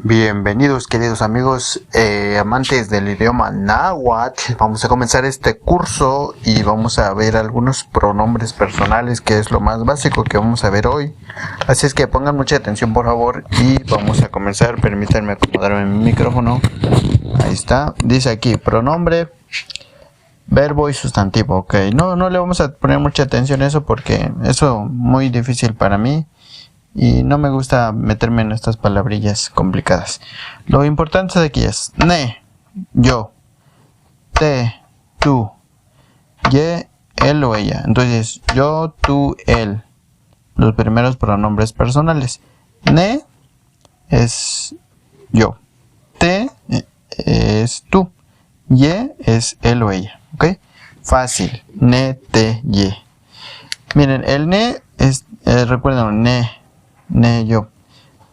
Bienvenidos queridos amigos amantes del idioma náhuatl. Vamos a comenzar este curso y vamos a ver algunos pronombres personales, que es lo más básico que vamos a ver hoy. Así es que pongan mucha atención por favor y vamos a comenzar. Permítanme acomodarme mi micrófono. Ahí está. Dice aquí pronombre, verbo y sustantivo. Ok, no le vamos a poner mucha atención a eso porque eso es muy difícil para mí. Y no me gusta meterme en estas palabrillas complicadas. Lo importante de aquí es ne, yo, te, tú, ye, él o ella. Entonces, yo, tú, él. Los primeros pronombres personales. Ne es yo. Te es tú. Ye es él o ella. ¿Ok? Fácil. Ne, te, ye. Miren, el ne es, recuerden, ne, yo.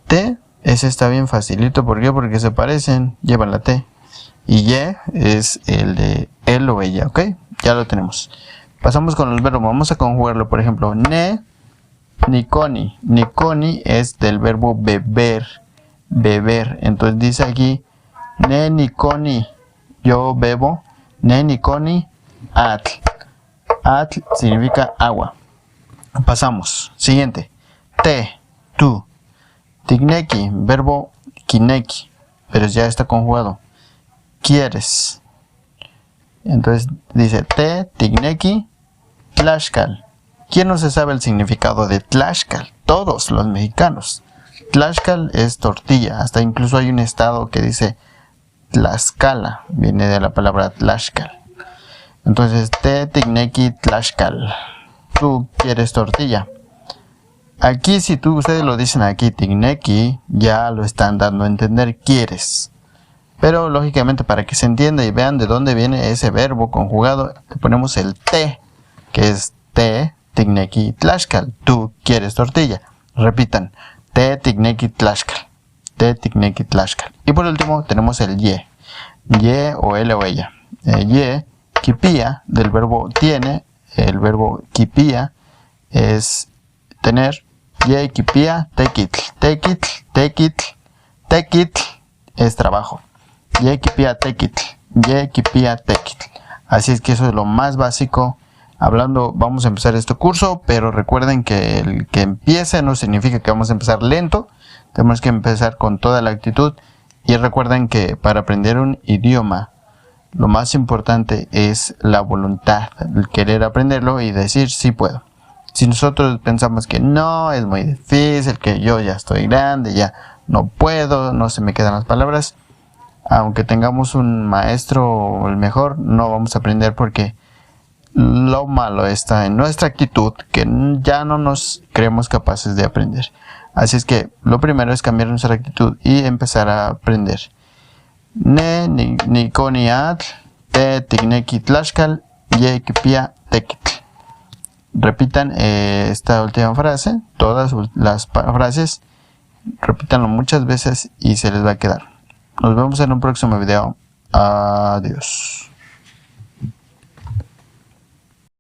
Te, ese está bien facilito. ¿Por qué? Porque se parecen, llevan la T. Y ye es el de él o ella, ¿ok? Ya lo tenemos. Pasamos con los verbos. Vamos a conjugarlo. Por ejemplo, ne, nikoni. Nikoni es del verbo beber. Beber. Entonces dice aquí, ne, nikoni. Yo bebo. Ne, nikoni, atl. Atl significa agua. Pasamos. Siguiente. Te. Tú. Tigneki, verbo kineki, pero ya está conjugado. Quieres. Entonces dice te, tigneki, tlaxcal. ¿Quién no se sabe el significado de tlaxcal? Todos los mexicanos. Tlaxcal es tortilla. Hasta incluso hay un estado que dice Tlaxcala. Viene de la palabra tlaxcal. Entonces te, tigneki, tlaxcal. Tú quieres tortilla. Aquí si ustedes lo dicen aquí, tigneki, ya lo están dando a entender, quieres. Pero lógicamente para que se entienda y vean de dónde viene ese verbo conjugado, le ponemos el te, que es te, tigneki, tlaxcal. Tú quieres tortilla. Repitan, te, tigneki, tlaxcal. Te, tigneki, tlaxcal. Y por último tenemos el ye. Ye o él o ella. Ye, kipia, del verbo tiene. El verbo kipia es tener. Ye, kipia, tekitl. Tekitl, tekitl, tekitl es trabajo. Ye, kipia, tekitl. Ye, kipia, tekitl. Así es que eso es lo más básico. Hablando, vamos a empezar este curso, pero recuerden que el que empiece no significa que vamos a empezar lento. Tenemos que empezar con toda la actitud. Y recuerden que para aprender un idioma, lo más importante es la voluntad, el querer aprenderlo y decir sí puedo. Si nosotros pensamos que no, es muy difícil, que yo ya estoy grande, ya no puedo, no se me quedan las palabras, aunque tengamos un maestro el mejor, no vamos a aprender porque lo malo está en nuestra actitud, que ya no nos creemos capaces de aprender. Así es que lo primero es cambiar nuestra actitud y empezar a aprender. Ne, nikoni atl, te, tigneki, tlaxcal, ye, kipia, tekitl. Repitan esta última frase, todas las frases, repítanlo muchas veces y se les va a quedar. Nos vemos en un próximo video. Adiós.